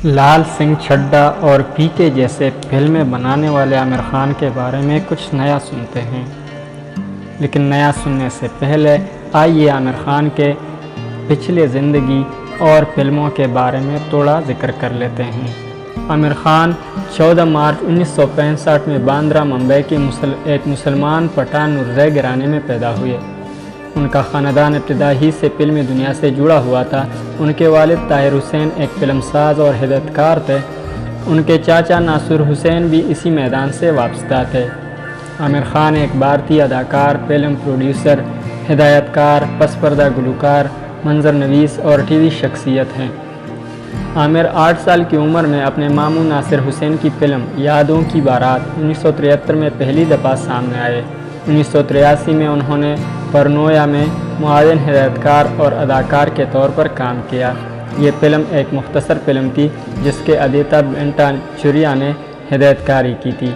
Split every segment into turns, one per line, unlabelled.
لال سنگھ چڈھا اور پی کے جیسے فلمیں بنانے والے عامر خان کے بارے میں کچھ نیا سنتے ہیں، لیکن نیا سننے سے پہلے آئیے عامر خان کے پچھلے زندگی اور فلموں کے بارے میں تھوڑا ذکر کر لیتے ہیں۔ عامر خان 14 مارچ 1965 میں باندرا ممبئی کی ایک مسلمان پٹھان نرزہ گھرانے میں پیدا ہوئے۔ ان کا خاندان ابتدا ہی سے فلمی دنیا سے جڑا ہوا تھا۔ ان کے والد طاہر حسین ایک فلم ساز اور ہدایتکار تھے۔ ان کے چاچا ناصر حسین بھی اسی میدان سے وابستہ تھے۔ عامر خان ایک بھارتی اداکار، فلم پروڈیوسر، ہدایتکار، پس پردہ گلوکار، منظر نویس اور ٹی وی شخصیت ہیں۔ عامر 8 سال کی عمر میں اپنے ماموں ناصر حسین کی فلم یادوں کی بارات 1973 میں پہلی دفعہ سامنے آئے۔ 1983 میں انہوں نے پرنویا میں معاون ہدایتکار اور اداکار کے طور پر کام کیا۔ یہ فلم ایک مختصر فلم تھی جس کے ادیتا بھٹاچاریہ نے ہدایتکاری کی تھی۔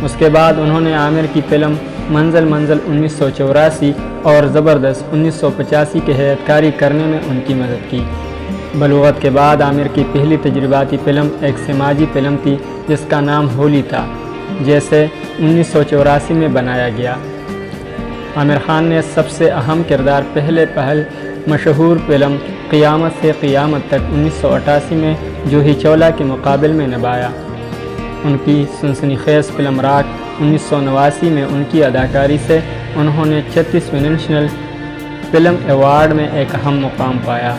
اس کے بعد انہوں نے عامر کی فلم منزل 1984 اور زبردست 1985 کی ہدایتکاری کرنے میں ان کی مدد کی۔ بلوغت کے بعد عامر کی پہلی تجرباتی فلم ایک سماجی فلم تھی جس کا نام ہولی تھا، جسے 1984 میں بنایا گیا۔ عامر خان نے سب سے اہم کردار پہل مشہور فلم قیامت سے قیامت تک 1988 میں جوہی چاولہ کے مقابل میں نبھایا۔ ان کی سنسنی خیز فلم راک 1989 میں ان کی اداکاری سے انہوں نے 36ویں نیشنل فلم ایوارڈ میں ایک اہم مقام پایا۔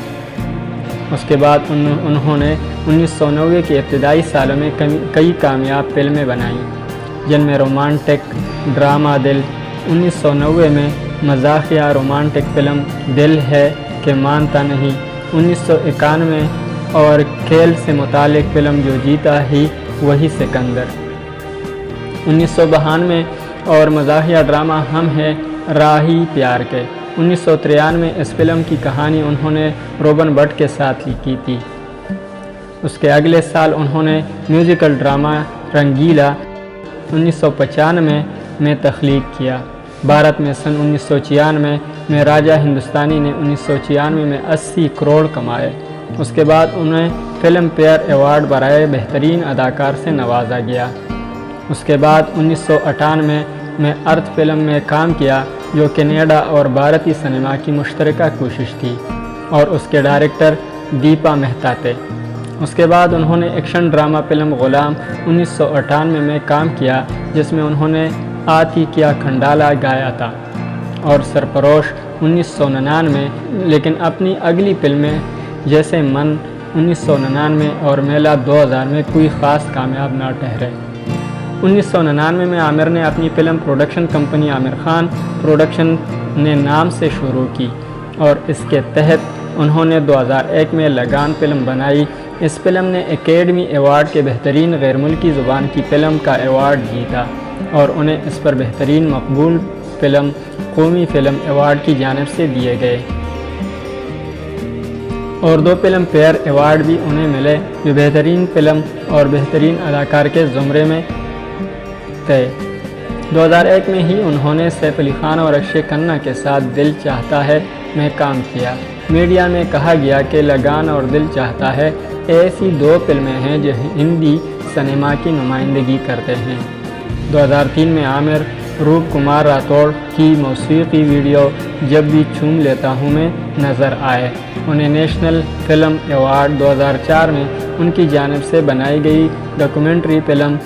اس کے بعد انہوں نے 1990 کے ابتدائی سالوں میں کئی کامیاب فلمیں بنائیں، جن میں رومانٹک ڈرامہ دل 1990 میں، مزاحیہ رومانٹک فلم دل ہے کہ مانتا نہیں 1991 اور کھیل سے متعلق فلم جو جیتا ہی وہی سکندر 1992 اور مزاحیہ ڈرامہ ہم ہیں راہی پیار کے 1993 اس فلم کی کہانی انہوں نے روبن بٹ کے ساتھ لکھی تھی۔ اس کے اگلے سال انہوں نے میوزیکل ڈرامہ رنگیلا 1995 میں تخلیق کیا۔ بھارت میں سن 1996 میں راجہ ہندوستانی نے 1996 میں 80 کروڑ کمائے۔ اس کے بعد انہیں فلم فیئر ایوارڈ برائے بہترین اداکار سے نوازا گیا۔ اس کے بعد 1998 میں ارتھ فلم میں کام کیا، جو کینیڈا اور بھارتی سنیما کی مشترکہ کوشش تھی اور اس کے ڈائریکٹر دیپا مہتا تھے۔ اس کے بعد انہوں نے ایکشن ڈرامہ فلم غلام 1998 میں کام کیا، جس میں انہوں نے آتی کیا کھنڈالا گایا تھا، اور سرفروش 1999 لیکن اپنی اگلی فلمیں جیسے من 1999 اور میلہ 2000 میں کوئی خاص کامیاب نہ ٹھہرے۔ 1999 میں عامر نے اپنی film production company Aamir Khan production نے نام سے شروع کی اور اس کے تحت انہوں نے 2001 میں لگان فلم بنائی۔ اس فلم نے اکیڈمی ایوارڈ کے بہترین غیر ملکی زبان کی فلم کا ایوارڈ جیتا اور انہیں اس پر بہترین مقبول فلم قومی فلم ایوارڈ کی جانب سے دیے گئے، اور 2 فلم فیئر ایوارڈ بھی انہیں ملے جو بہترین فلم اور بہترین اداکار کے زمرے میں تھے۔ 2001 میں ہی انہوں نے سیف علی خان اور اکشے کھنہ کے ساتھ دل چاہتا ہے میں کام کیا۔ میڈیا میں کہا گیا کہ لگان اور دل چاہتا ہے ایسی 2 فلمیں ہیں جو ہندی سنیما کی نمائندگی کرتے ہیں۔ 2003 میں عامر روپ کمار راٹھوڑ کی موسیقی ویڈیو جب بھی چوم لیتا ہوں میں نظر آئے۔ انہیں نیشنل فلم ایوارڈ 2004 میں ان کی جانب سے بنائی گئی ڈاکومنٹری فلم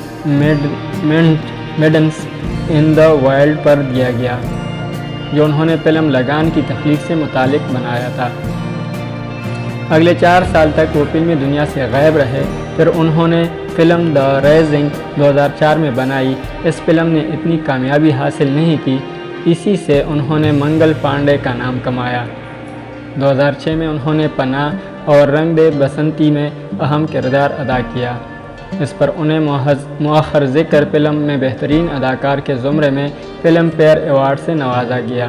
میڈنس ان دا وائلڈ پر دیا گیا، جو انہوں نے فلم لگان کی تخلیق سے متعلق بنایا تھا۔ اگلے 4 سال تک وہ فلمی دنیا سے غائب رہے، پھر انہوں نے فلم دا رائزنگ 2004 میں بنائی۔ اس فلم نے اتنی کامیابی حاصل نہیں کی، اسی سے انہوں نے منگل پانڈے کا نام کمایا۔ 2006 میں انہوں نے پناہ اور رنگ دے بسنتی میں اہم کردار ادا کیا۔ اس پر انہیں مؤخر ذکر فلم میں بہترین اداکار کے زمرے میں فلم فیئر ایوارڈ سے نوازا گیا۔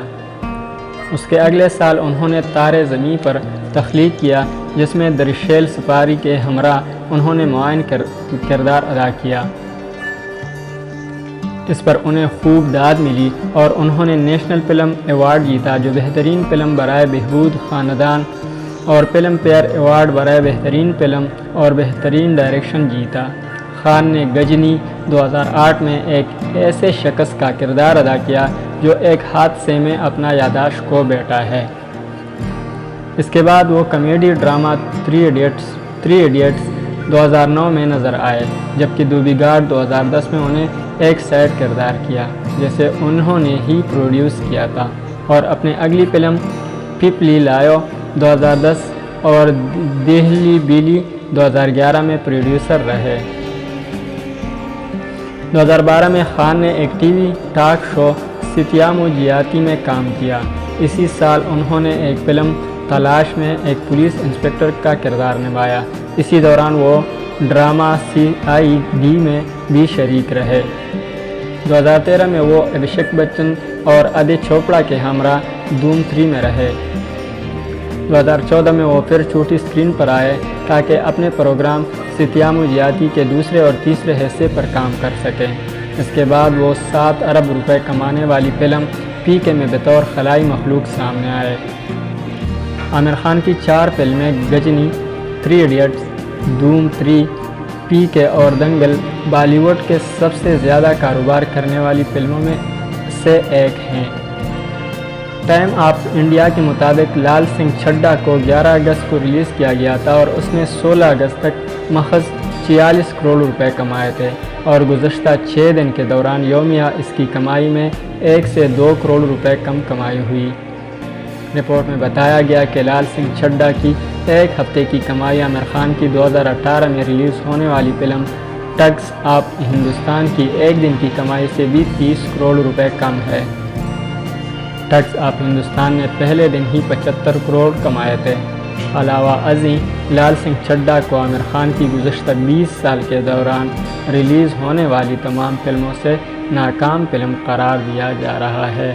اس کے اگلے سال انہوں نے تارے زمیں پر تخلیق کیا، جس میں درشیل سپاری کے ہمراہ انہوں نے معاون کردار ادا کیا۔ اس پر انہیں خوب داد ملی اور انہوں نے نیشنل فلم ایوارڈ جیتا، جو بہترین فلم برائے بہبود خاندان اور فلم فیئر ایوارڈ برائے بہترین فلم اور بہترین ڈائریکشن جیتا۔ خان نے غجنی 2008 میں ایک ایسے شخص کا کردار ادا کیا جو ایک حادثے میں اپنا یادداشت کھو بیٹھا ہے۔ اس کے بعد وہ کامیڈی ڈرامہ تھری ایڈیٹس 2009 میں نظر آئے، جبکہ دوبی گارڈ 2010 میں انہیں ایک سائیڈ کردار کیا جسے انہوں نے ہی پروڈیوس کیا تھا، اور اپنی اگلی فلم پیپلی لایو 2010 اور دہلی بیلی 2011 میں پروڈیوسر رہے۔ 2012 میں خان نے ایک T V talk show Satyamev Jayate میں کام کیا۔ اسی سال انہوں نے ایک فلم تلاش میں ایک پولیس انسپکٹر کا کردار نبھایا۔ اسی دوران وہ ڈرامہ CID میں بھی شریک رہے۔ 2013 میں وہ ابھیشیک بچن اور ادے چوپڑا کے ہمراہ دھوم 3 میں رہے۔ 2014 میں وہ پھر چھوٹی اسکرین پر آئے تاکہ اپنے پروگرام ستیامو جیاتی کے دوسرے اور تیسرے حصے پر کام کر سکیں۔ اس کے بعد وہ 7 ارب روپے کمانے والی فلم PK میں بطور خلائی مخلوق سامنے آئے۔ عامر خان کی 4 فلمیں غجنی، 3 ایڈیٹس، دھوم 3، PK اور دنگل بالی ووڈ کے سب سے زیادہ کاروبار کرنے والی فلموں میں سے ایک ہیں۔ ٹائم آف انڈیا کے مطابق لال سنگھ چڈھا کو 11 اگست کو ریلیز کیا گیا تھا اور اس نے 16 اگست تک محض 46 کروڑ روپے کمائے تھے، اور گزشتہ 6 دن کے دوران یومیہ اس کی کمائی میں 1 سے 2 کروڑ روپے کم کمائی ہوئی۔ رپورٹ میں بتایا گیا کہ لال سنگھ چڈھا کی ایک ہفتے کی کمائی عامر خان کی 2018 میں ریلیز ہونے والی فلم ٹگس آف ہندوستان کی ایک دن کی کمائی سے بھی 30 کروڑ روپے کم ہے۔ ٹگس آف ہندوستان نے پہلے دن ہی 75 کروڑ کمائے تھے۔ علاوہ ازیں لال سنگھ چڈھا کو عامر خان کی گزشتہ 20 سال کے دوران ریلیز ہونے والی تمام فلموں سے ناکام فلم قرار دیا جا رہا ہے۔